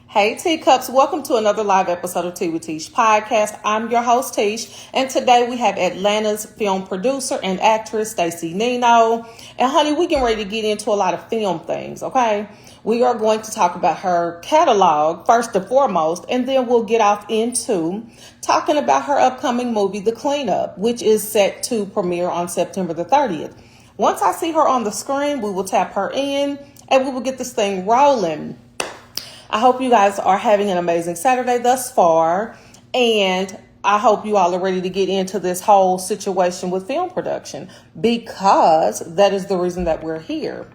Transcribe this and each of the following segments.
Hey Teacups, welcome to another live episode of Tea with Teash podcast. I'm your host Teash, and today we have Atlanta's film producer and actress Stacee Nino. And honey, we getting ready to get into a lot of film things, okay? We are going to talk about her catalog first and foremost, and then we'll get off into talking about her upcoming movie, The Cleanup, which is set to premiere on September the 30th. Once I see her on the screen, we will tap her in and we will get this thing rolling. I hope you guys are having an amazing Saturday thus far, and I hope you all are ready to get into this whole situation with film production because that is the reason that we're here.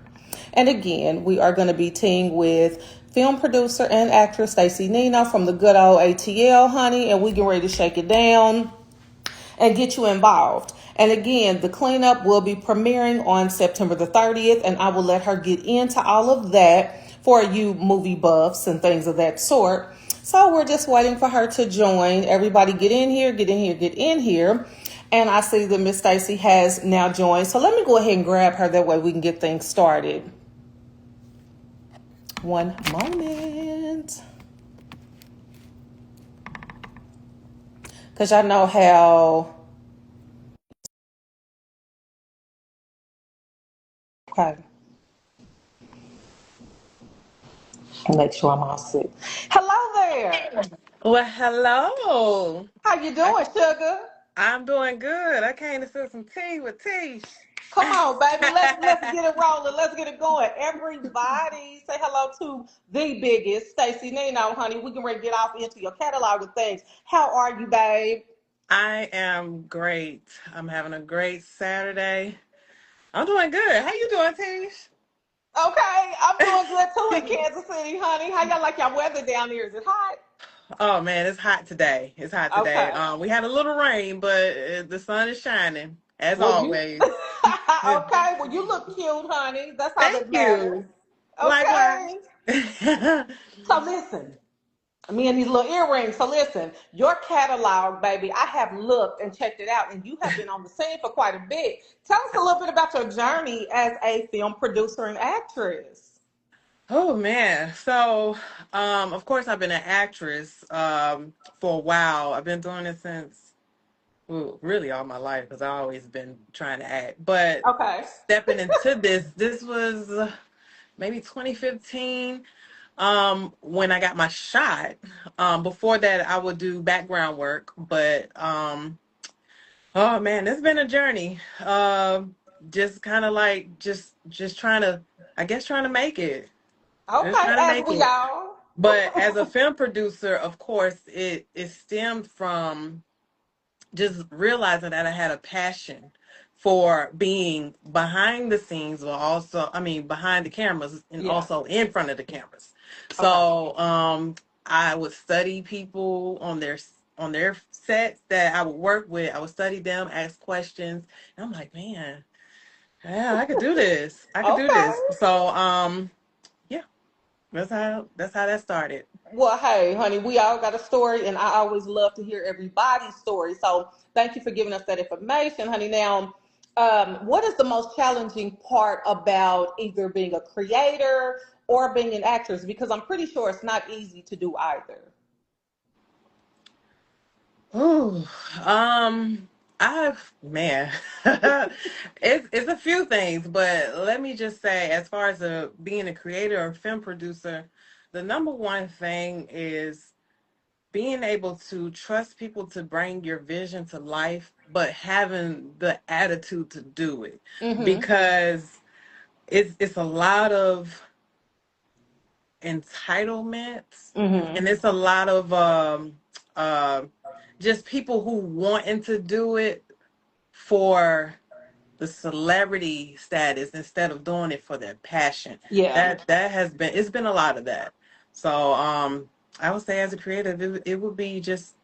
And again, we are going to be teaming with film producer and actress Stacee Nino from the good old ATL, honey, and we get ready to shake it down and get you involved. And again, the cleanup will be premiering on September the 30th, and I will let her get into all of that for you movie buffs and things of that sort. So we're just waiting for her to join. Everybody get in here, get in here, get in here. And I see that Miss Stacee has now joined. So let me go ahead and grab her. That way we can get things started. One moment. Because y'all know how... Okay. Make sure I'm all set. Hello there. Well, hello. How you I, doing, sugar? I'm doing good. I came to sip some tea with Teash. Come on, baby. Let's get it rolling. Let's get it going. Everybody, say hello to the biggest Stacee Nino, honey. We can ready to get off into your catalog of things. How are you, babe? I am great. I'm having a great Saturday. I'm doing good. How you doing, Teash? Okay, I'm doing good too in Kansas City, honey. How y'all like y'all weather down there? Is it hot? Oh man, it's hot today. It's hot today. Okay. We had a little rain, but the sun is shining as Well, you always. okay? Well, you look cute, honey. That's all Thank that matters. you. Likewise. Okay. So listen. Me and these little earrings. So listen, your catalog, baby, I have looked and checked it out, and you have been on the scene for quite a bit. Tell us a little bit about your journey as a film producer and actress. Oh man. So, of course I've been an actress for a while. I've been doing it since really all my life because I've always been trying to act. But Okay. stepping into this was maybe 2015 when I got my shot. Before that I would do background work, but oh man, it's been a journey. Just kind of like just trying to, I guess, trying to make it. Just Okay, trying to as make we it. all. But as a film producer, of course, it stemmed from just realizing that I had a passion for being behind the scenes, but also, I mean, behind the cameras and Yeah. also in front of the cameras. Okay. So, I would study people on their sets that I would work with. I would study them, ask questions, and I'm like, man, yeah, I could do this. I could do Okay. this. So, yeah, that's how that started. Well, hey, honey, we all got a story, and I always love to hear everybody's story. So thank you for giving us that information, honey. Now, what is the most challenging part about either being a creator or being an actress? Because I'm pretty sure it's not easy to do either. Ooh, I've man, it's a few things, but let me just say, as far as being a creator or film producer, the number one thing is being able to trust people to bring your vision to life, but having the attitude to do it, Mm-hmm. because it's a lot of entitlements, Mm-hmm. and it's a lot of uh, just people who wanting to do it for the celebrity status instead of doing it for their passion. Yeah. That has been, it's been a lot of that. So I would say as a creative, it would be just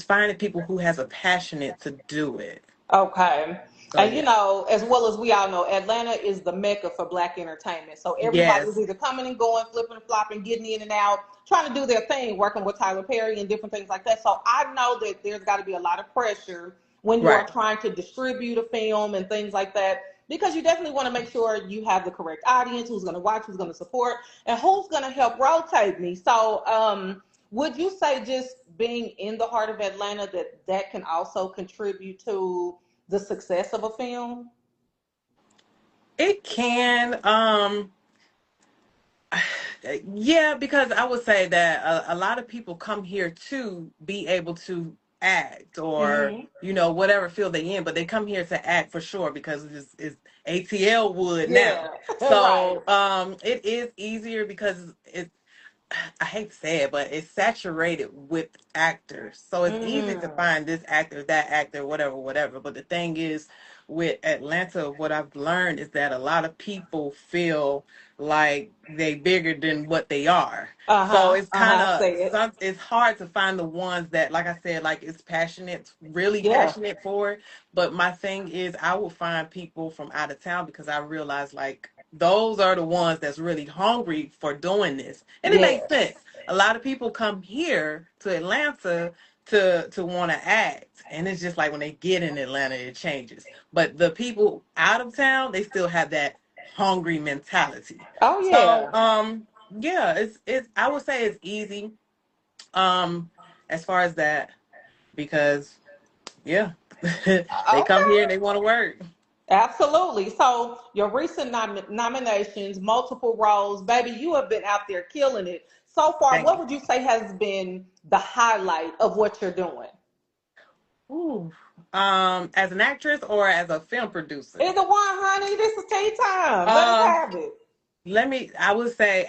finding people who has a passionate to do it. Okay. So And you yeah. know, as well as we all know, Atlanta is the mecca for black entertainment. So everybody is Yes. either coming and going, flipping and flopping, getting in and out, trying to do their thing, working with Tyler Perry and different things like that. So I know that there's got to be a lot of pressure when you are Right. trying to distribute a film and things like that. because you definitely want to make sure you have the correct audience who's going to watch, who's going to support, and who's going to help rotate me. So, would you say just being in the heart of Atlanta that can also contribute to the success of a film? It can. Yeah, because I would say that a lot of people come here to be able to act or, Hmm. whatever field they in, but they come here to act for sure because it's ATL wood now. Yeah, right. So it is easier because I hate to say it, but it's saturated with actors. So it's easy to Mm. find this actor, that actor, whatever, whatever. But the thing is, with Atlanta, what I've learned is that a lot of people feel like they bigger than what they are. Uh So huh. it's Uh kind huh. of Say it. it's hard to find the ones that, like I said, like it's passionate, really Yeah. passionate for it. But my thing is, I will find people from out of town because I realize like those are the ones that's really hungry for doing this, and it makes Yes. sense. A lot of people come here to Atlanta to want to act, and it's just like when they get in Atlanta, it changes. But the people out of town, they still have that hungry mentality. Oh So, yeah. yeah, it's I would say it's easy, um, as far as that because yeah, they come here and Okay. they want to work. Absolutely. So your recent nominations, multiple roles, baby, you have been out there killing it so far. Thank What you. would you say has been the highlight of what you're doing? Ooh. As an actress or as a film producer? Either one, honey. This is tea time. Let us Uh, have it. I would say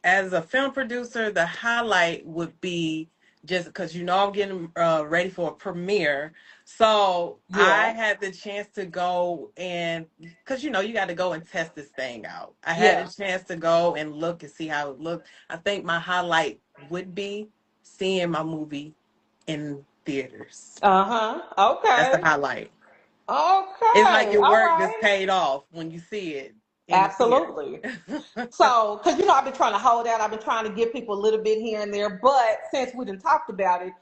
as a film producer, the highlight would be just because I'm getting ready for a premiere. So I Yeah. had the chance to go and because you got to go and test this thing out. I had a Yeah. chance to go and look and see how it looked. I think my highlight would be seeing my movie in theaters. Uh huh. That's the Okay. highlight. It's like Okay. your All work just right. paid off when you see it in the theater. Absolutely. So, because I've been trying to hold out, I've been trying to give people a little bit here and there, but since we didn't talked about it,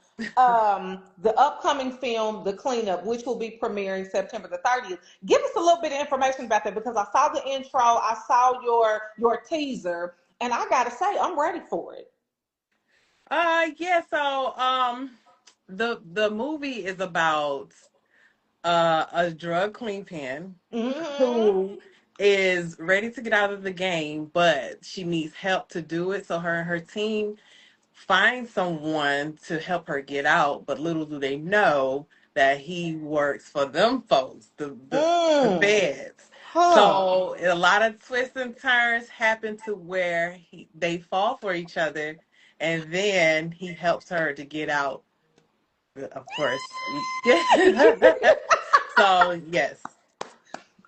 the upcoming film, The Cleanup, which will be premiering September the 30th, give us a little bit of information about that because I saw the intro, I saw your teaser, and I gotta say, I'm ready for it. Yeah, so the movie is about a drug queenpin Hmm. who is ready to get out of the game, but she needs help to do it. So her and her team find someone to help her get out, but little do they know that he works for them folks, the Mm. feds. Huh. So a lot of twists and turns happen to where they fall for each other, and then he helps her to get out. Of course. So yes,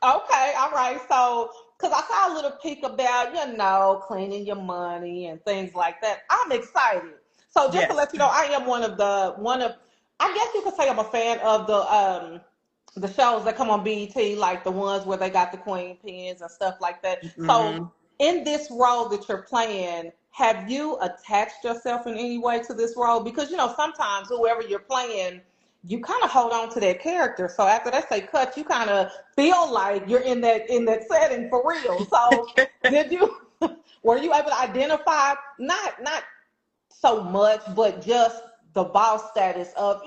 Okay, all right. So, because I saw a little peek about, cleaning your money and things like that. I'm excited. So, just to yes. let you know, I am I guess you could say I'm a fan of the shows that come on BET, like the ones where they got the queen pins and stuff like that. So, Hmm. in this role that you're playing, have you attached yourself in any way to this role? Because sometimes whoever you're playing, you kind of hold on to that character. So after they say cut, you kind of feel like you're in that setting for real. So did you were you able to identify not so much, but just the boss status of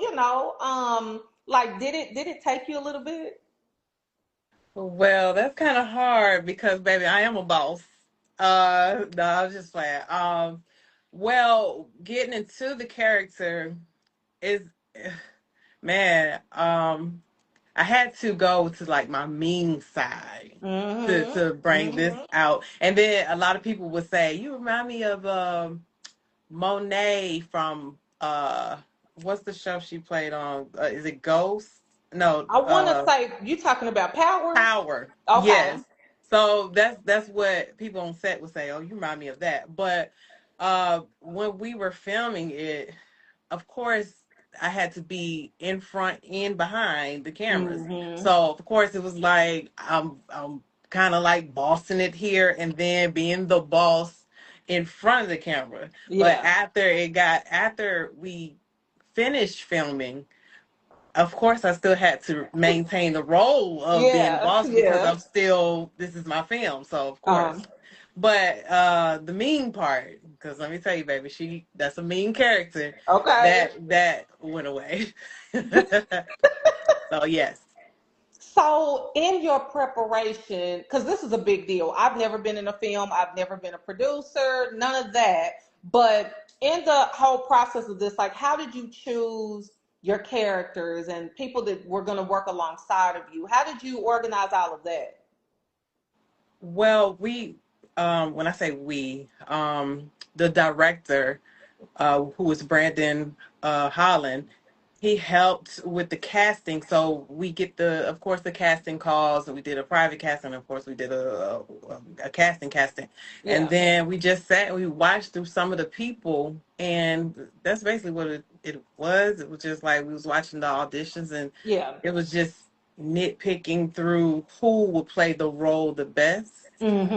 like did it take you a little bit? Well, that's kind of hard because, baby, I am a boss. No, I was just playing. Well, getting into the character is, man, I had to go to like my mean side Mm-hmm. to bring this Mm-hmm. out, and then a lot of people would say, "You remind me of Monet from what's the show she played on? Is it Ghost? No, I want to say you talking about power. Power. Okay. Yes. So that's what people on set would say. Oh, you remind me of that. But when we were filming it, of course, I had to be in front and behind the cameras. Mm-hmm. So of course, it was like I'm kind of like bossing it here and then being the boss in front of the camera. But Yeah. after we finished filming, of course, I still had to maintain the role of being Yeah, boss because yeah. I'm still, this is my film. So, of Um, course. But the mean part, because let me tell you, baby, that's a mean character okay. that went away. So, yes. So, in your preparation, because this is a big deal, I've never been in a film, I've never been a producer, none of that. But in the whole process of this, like, how did you choose your characters and people that were going to work alongside of you? How did you organize all of that? Well, when I say the director, who was Brandon Holland, he helped with the casting. So we get of course, the casting calls, and we did a private casting. Of course, we did a casting, and Yeah, then we just sat and we watched through some of the people, and that's basically what it was. It was just like we was watching the auditions, and yeah. it was just nitpicking through who would play the role the best,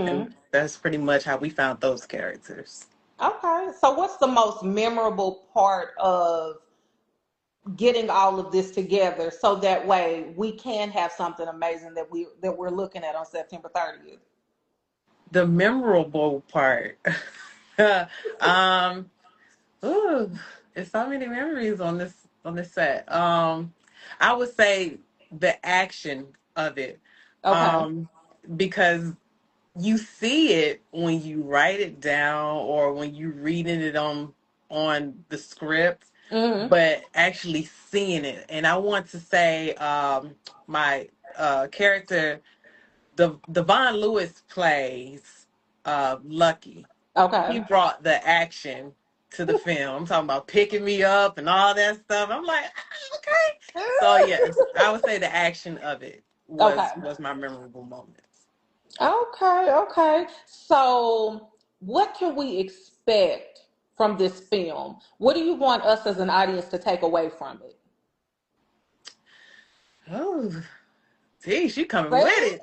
and Mm-hmm. that's pretty much how we found those characters. Okay. So, what's the most memorable part of getting all of this together so that way we can have something amazing that we're looking at on September 30th? The memorable part. um, ooh, it's so many memories on this set. I would say the action of it. Okay. Um, because you see it when you write it down or when you reading it on the script, Mm-hmm. but actually seeing it. And I want to say my character, the Devon Lewis plays Lucky. He Okay. brought the action to the film. I'm talking about picking me up and all that stuff. I'm like, "Ah, okay." So yes, I would say the action of it Okay. was my memorable moments. Okay. Okay. So, what can we expect from this film? What do you want us as an audience to take away from it? Oh, Teash, you coming with See?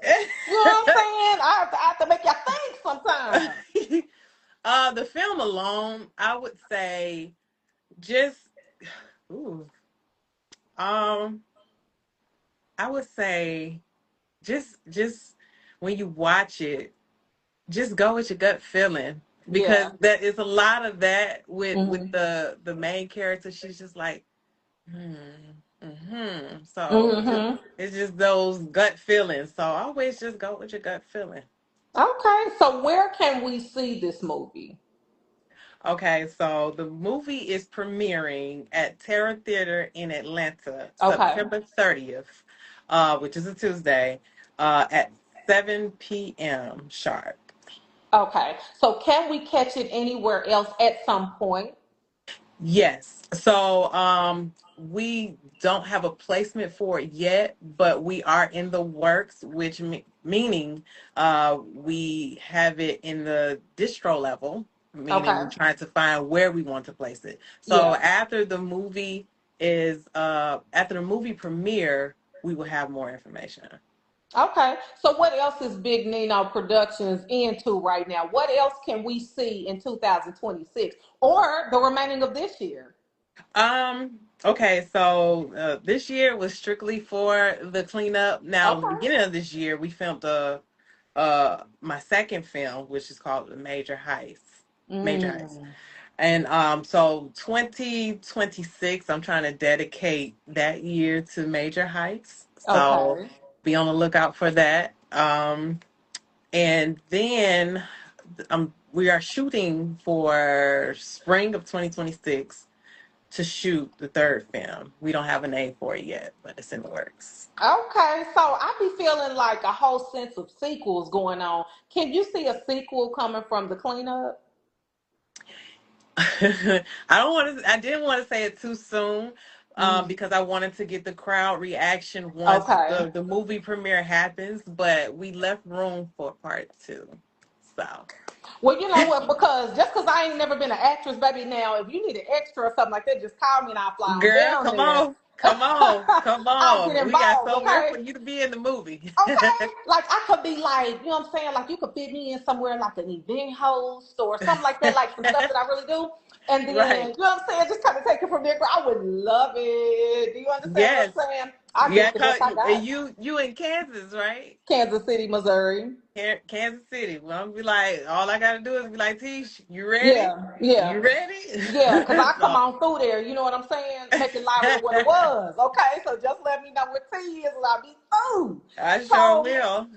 You know what I'm saying? I have to make you think sometimes. it. The film alone, I would say just ooh, um, I would say just when you watch it, just go with your gut feeling because Yeah. there is a lot of that with Mm-hmm. the main character. She's just like, hmm, So Mm-hmm. it's just those gut feelings. So always just go with your gut feeling. Okay. So, where can we see this movie? Okay, so the movie is premiering at Terra Theater in Atlanta, Okay. September 30th, which is a Tuesday, at 7 p.m. sharp. Okay. So can we catch it anywhere else at some point? Yes. So we don't have a placement for it yet, but we are in the works, which meaning we have it in the distro level, meaning we're Okay. trying to find where we want to place it. So Yeah. after the movie premiere, we will have more information. Okay. So what else is Big Nino Productions into right now? What else can we see in 2026 or the remaining of this year? Okay, so this year was strictly for the cleanup. Now, the Okay. beginning of this year, we filmed my second film, which is called The Major Heist. Mm. And so 2026, I'm trying to dedicate that year to Major Heights. So Okay. be on the lookout for that. And then we are shooting for spring of 2026 to shoot the third film. We don't have a name for it yet, but it's in the works. Okay. So I be feeling like a whole sense of sequels going on. Can you see a sequel coming from the cleanup? I didn't want to say it too soon, Mm. because I wanted to get the crowd reaction once Okay. the movie premiere happens, but we left room for part two. So, Well, you know what? Because I ain't never been an actress, baby. Now, if you need an extra or something like that, just call me and I'll fly on girl, down come there. on. Come on. Come I'll get on. We got involved, somewhere okay? for you to be in the movie. Okay. Like I could be like, you know what I'm saying? Like you could fit me in somewhere like an event host or something like that, like some stuff that I really do. And then, Right. you know what I'm saying? Just kind of take it from there. Girl, I would love it. Do you understand what Yes. I'm saying? I Yeah, get the best I got. you in Kansas, right? Kansas City, Missouri. Kansas City. Well, I'm be like, all I gotta do is be like, Teash, you ready? Yeah, yeah. You ready? Yeah, because I come So, on through there, you know what I'm saying? Make it live than what it was. Okay, so just let me know what tea is and I'll be through. I sure So, will.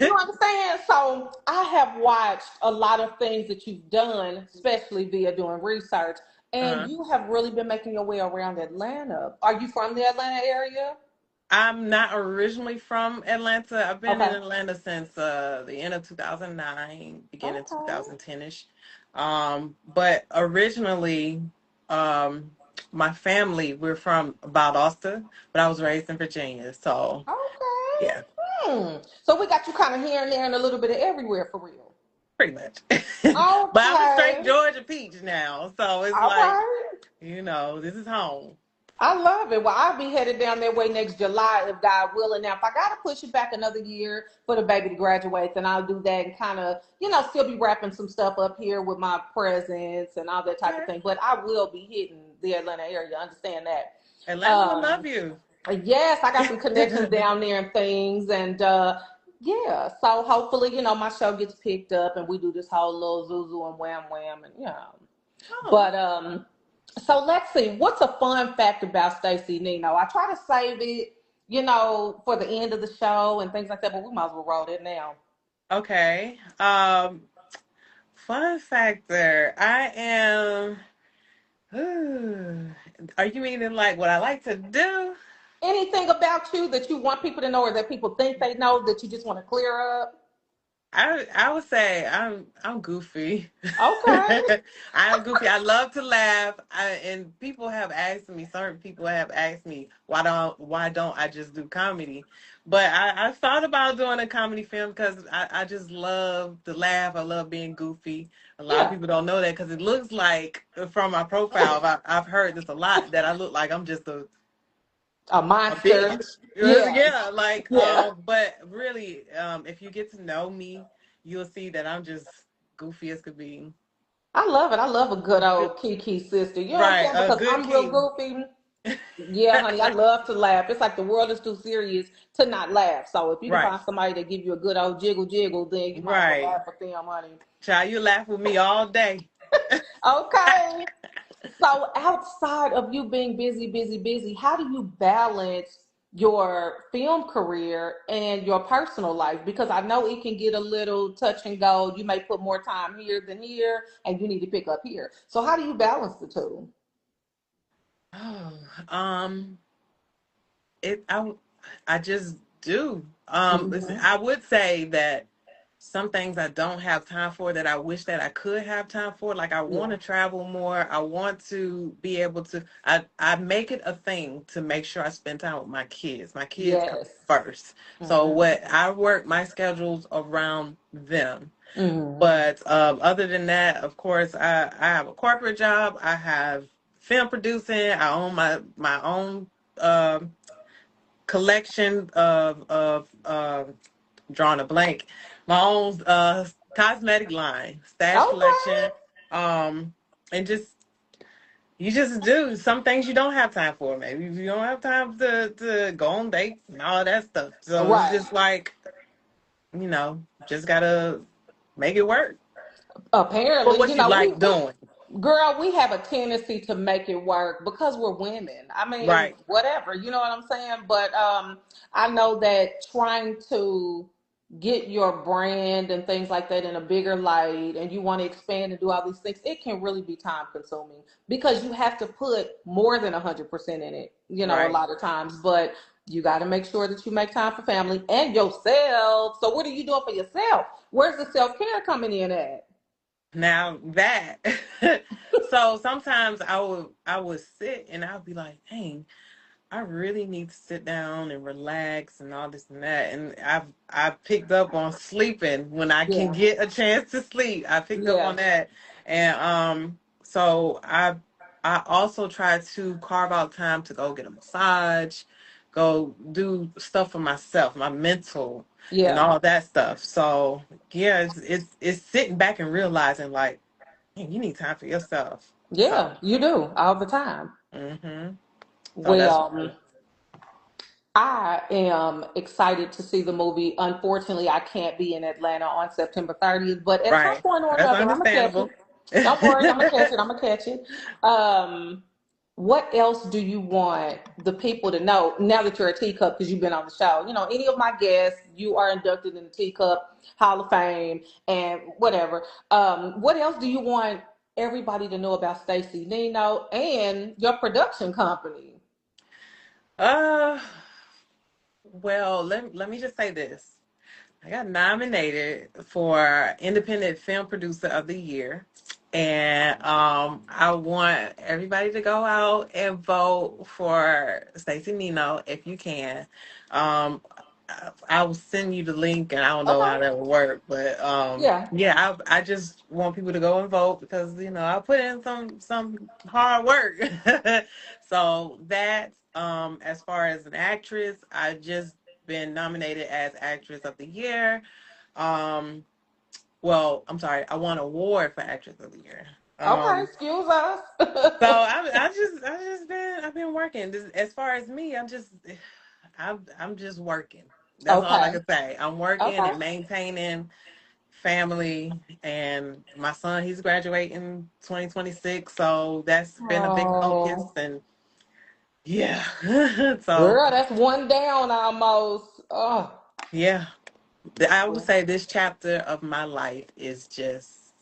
you understand? So, I have watched a lot of things that you've done, especially via doing research, and uh you have really been making your way around Atlanta. Are you from the Atlanta area? I'm not originally from Atlanta. I've been in Okay. Atlanta since the end of 2009, beginning Okay. 2010ish. But originally, um, my family, we're from Valdosta, but I was raised in Virginia. So, Okay. yeah, So we got you kind of here and there and a little bit of everywhere for real. pretty much. But I'm a straight Okay. Georgia peach now. So it's All like, right. this is home. I love it. Well, I'll be headed down that way next July if God willing. Now, if I gotta push it back another year for the baby to graduate, then I'll do that and kind of, still be wrapping some stuff up here with my presents and all that type of Okay. thing. But I will be hitting the Atlanta area. Understand that. Atlanta will love Um, you. yes, I got some connections down there and things, and yeah. So hopefully, my show gets picked up and we do this whole little zuzu and wham wham and Oh, But so let's see. What's a fun fact about Stacey Nino? I try to save it, for the end of the show and things like that, but we might as well roll it now. okay. Fun factor. I am. Are you meaning like what I like to do? Anything about you that you want people to know or that people think they know that you just want to clear up? I would say I'm goofy. Okay. I'm goofy. I love to laugh. And people have asked me. Certain people have asked me why don't I just do comedy? But I thought about doing a comedy film because I just love to laugh. I love being goofy. A lot of Yeah. people don't know that because it looks like from my profile. I've heard this a lot that I look like I'm just A a monster. bitch. Yeah. Yeah, like Yeah. but really, if you get to know me, you'll see that I'm just goofy as could be. I love it. I love a good old Kiki sister. You know what I'm Right, saying? a Because good I'm real king. goofy. Yeah, honey, I love to laugh. It's like the world is too serious to not laugh. So if you can Right, find somebody that give you a good old jiggle jiggle, then you might as well right. laugh with them, honey. Child, you laugh with me all day. Okay. So outside of you being busy, busy, busy, how do you balance your film career and your personal life? Because I know it can get a little touch and go. You may put more time here than here, and you need to pick up here. So how do you balance the two? Oh, it I just do. Hmm. I would say that some things I don't have time for that I wish that I could have time for. Like I want Yeah. to travel more. I want to be able to. I make it a thing to make sure I spend time with my kids. My kids come Yes. first. So Hmm. what I work my schedules around them. Hmm. But other than that, of course, I have a corporate job. I have film producing. I own my own collection of drawing a blank, my own cosmetic line, stash Okay. collection, um, and you just do some things you don't have time for. Maybe you don't have time to go on dates and all that stuff. So it's Right. just like just gotta make it work for Apparently, what you like doing. girl, we have a tendency to make it work because we're women. I mean, Right, whatever, you know what I'm saying? But I know that trying to get your brand and things like that in a bigger light and you want to expand and do all these things, it can really be time consuming because you have to put more than 100% in it, a right. lot of times. But you got to make sure that you make time for family and yourself. So, what are you doing for yourself? Where's the self care coming in at? Now that, so sometimes I would sit and I'll be like, dang, I really need to sit down and relax and all this and that. And I've picked up on sleeping when I can Yeah, get a chance to sleep. I picked up yeah, on that. And so I also try to carve out time to go get a massage, go do stuff for myself, my mental and yeah. all that stuff. So yeah, it's sitting back and realizing like, man, you need time for yourself. Yeah, So, you do all the time. hmm so that's Well, I am excited to see the movie. Unfortunately, I can't be in Atlanta on September 30th, but at some right. point or That's another, I'm gonna catch understandable. it. Don't worry, I'm gonna catch it. I'm gonna catch it. Um, what else do you want the people to know now that you're a teacup because you've been on the show? You know, any of my guests, you are inducted in the Teacup Hall of Fame and whatever. What else do you want everybody to know about Stacey Nino and your production company? uh, well, let me just say this. I got nominated for Independent Film Producer of the Year. And I want everybody to go out and vote for Stacey Nino if you can. Um, I will send you the link, and I don't know Okay. how that will work, but Yeah. yeah, I just want people to go and vote because I put in some hard work. So that as far as an actress, I just been nominated as Actress of the Year. Um, well, I'm sorry, I won an award for Actress of the Year. Okay, Um, excuse us. so I've been working. As far as me, I'm just working. That's all I Okay. can say. I'm working Okay. and maintaining family, and my son, he's graduating 2026, so that's been a big focus. Oh, And yeah, so girl, that's one down almost. Oh, yeah, I would well, say this chapter of my life is just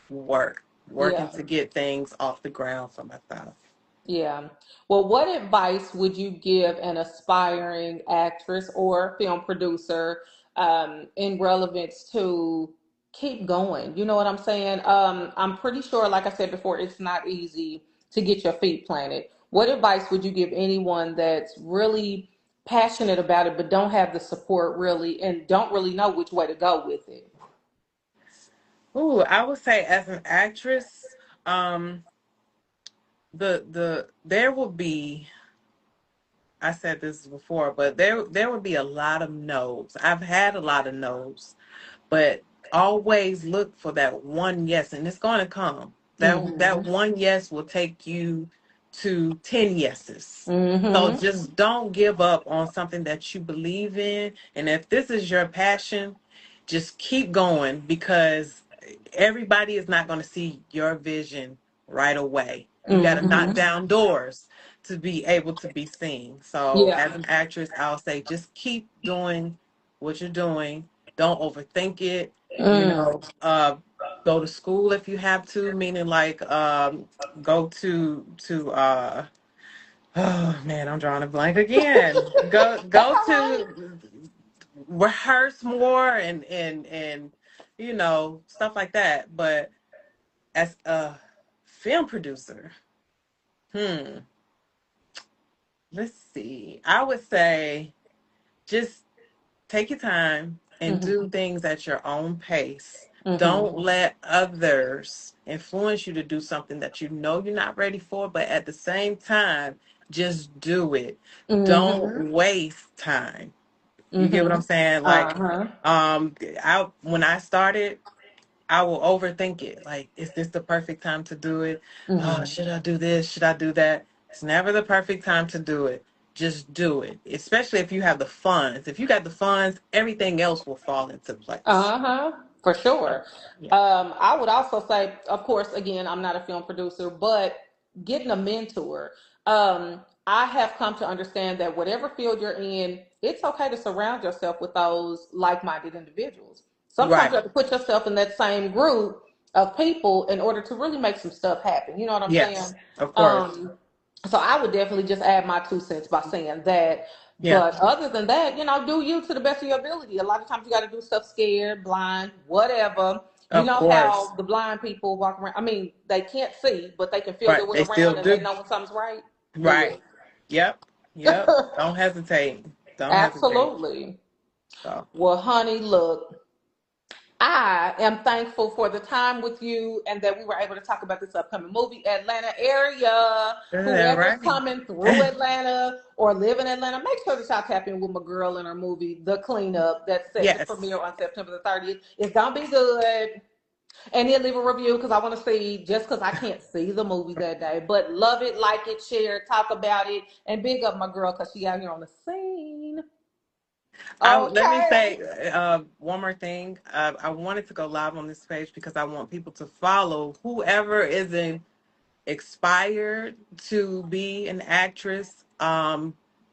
working yeah. to get things off the ground for myself. Yeah. Well, what advice would you give an aspiring actress or film producer in relevance to keep going? You know what I'm saying? I'm pretty sure, like I said before, it's not easy to get your feet planted. What advice would you give anyone that's really passionate about it but don't have the support really and don't really know which way to go with it? Ooh, I would say as an actress, there will be, I said this before, but there would be a lot of no's. I've had a lot of no's, but always look for that one yes, and it's going to come. That Mm-hmm. one yes will take you to 10 yeses. So Mm-hmm. just don't give up on something that you believe in, and if this is your passion, just keep going because everybody is not going to see your vision right away. You got to knock Mm-hmm. down doors to be able to be seen. So as Yeah. an actress, I'll say just keep doing what you're doing. Don't overthink it. You Mm. know, go to school if you have to, meaning like go to oh man, I'm drawing a blank again. That's Go all right. to rehearse more and stuff like that. But as a film producer, hmm, let's see. I would say just take your time and Mm-hmm. do things at your own pace. Mm-hmm. Don't let others influence you to do something that you know you're not ready for, but at the same time, just do it. Don't Mm-hmm. waste time. You get what I'm Mm-hmm. saying? Like, Uh-huh. I when I started, I will overthink it. Like, is this the perfect time to do it? Oh, Mm-hmm. should I do this? Should I do that? It's never the perfect time to do it. Just do it. Especially if you have the funds. If you got the funds, everything else will fall into place. Uh-huh. For So, sure. yeah. I would also say, of course, again, I'm not a film producer, but getting a mentor. I have come to understand that whatever field you're in, it's okay to surround yourself with those like-minded individuals. Sometimes Right. you have to put yourself in that same group of people in order to really make some stuff happen. You know what I'm saying? Yes. Of course. Um, so I would definitely just add my 2 cents by saying that. Yeah. But other than that, do you to the best of your ability. A lot of times you got to do stuff scared, blind, whatever. You Of know course. how the blind people walk around. I mean, they can't see, but they can feel their Right. way They still around and they do. know when something's right. Do Right. it. Yep. Yep. Don't hesitate. Don't hesitate. Absolutely. So, Well, honey, look, I am thankful for the time with you and that we were able to talk about this upcoming movie, Atlanta area. all Whoever's right. coming through Atlanta or live in Atlanta, make sure that y'all tap in with my girl in her movie, The Cleanup, that's set to Yes. premiere on September the 30th. It's gonna be good. And then leave a review because I want to see, just because I can't see the movie that day. But love it, like it, share it, talk about it, and big up my girl because she out here on the scene. Let me Okay. say one more thing. I wanted to go live on this page because I want people to follow whoever is in expired to be an actress.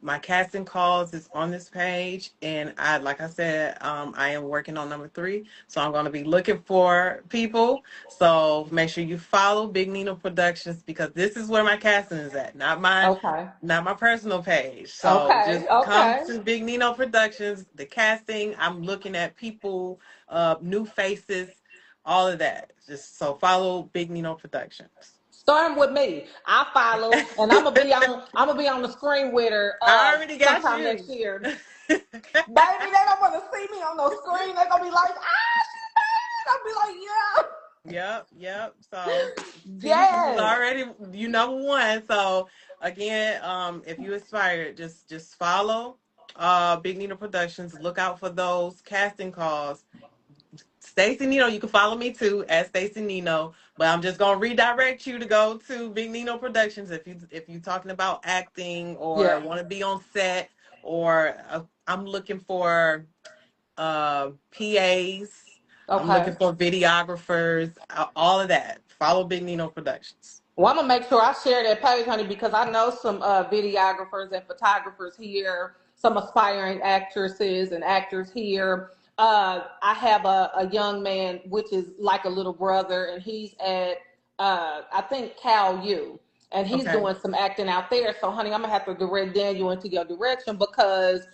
My casting calls is on this page, and like I said, I am working on number 3, so I'm going to be looking for people. So make sure you follow Big Nino Productions because this is where my casting is at, Okay. not my personal page. So Okay. just come Okay. to Big Nino Productions. The casting, I'm looking at people, new faces, all of that. Just so follow Big Nino Productions. Starting with me, I follow, and I'm gonna be on. I'm gonna be on the screen with her I already got sometime next you. year. Baby, they don't want to see me on no screen. They're gonna be like, ah, she's bad. I'll be like, Yep. So yeah, Teash, this is yes, already you number one. So again, if you aspire, just follow Big Nino Productions. Look out for those casting calls. Stacey Nino, you can follow me too at Stacey Nino, but I'm just gonna redirect you to go to Big Nino Productions if you talking about acting or yeah. want to be on set or I'm looking for PAs. I'm Okay. looking for videographers, all of that. Follow Big Nino Productions. Well, I'm gonna make sure I share that page, honey, because I know some videographers and photographers here, some aspiring actresses and actors here. I have a young man, which is like a little brother, and he's at I think Cal U, and he's Okay. doing some acting out there. So, honey, I'm gonna have to direct Daniel into your direction because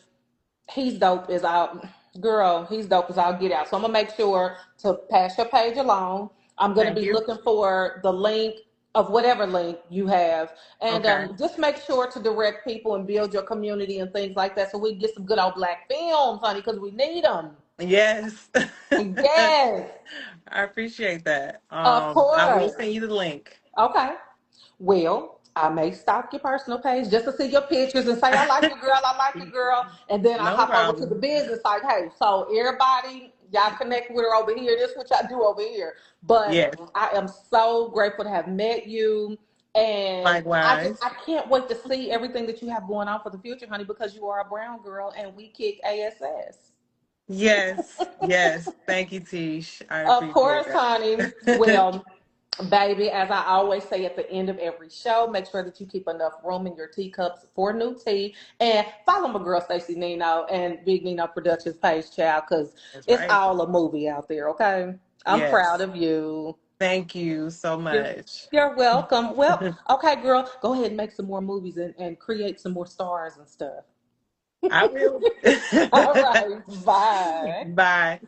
he's dope as I'll girl, he's dope as I'll get out. So I'm gonna make sure to pass your page along. I'm gonna Thank be you. looking for the link of whatever link you have, and Okay. just make sure to direct people and build your community and things like that, so we can get some good old black films, honey, because we need them. Yes. Yes, I appreciate that. of I will course. send you the link. Okay. Well, I may stalk your personal page just to see your pictures and say, I like your girl, I like your girl. And then I No hop over to the problem. business like, hey, so everybody, y'all connect with her over here. This is what y'all do over here. But Yes. I am so grateful to have met you. And Likewise. I can't wait to see everything that you have going on for the future, honey, because you are a brown girl and we kick ASS. Yes. Thank you, Tish. I Of appreciate course, that. honey. Well, baby, as I always say at the end of every show, make sure that you keep enough room in your teacups for new tea. And follow my girl Stacey Nino and Big Nino Productions page, child, because That's it's right. all a movie out there, okay? I'm proud Yes. of you. Thank you so You're, much. you're welcome. Well, okay, girl, go ahead and make some more movies and create some more stars and stuff. I will. All right, bye. Bye.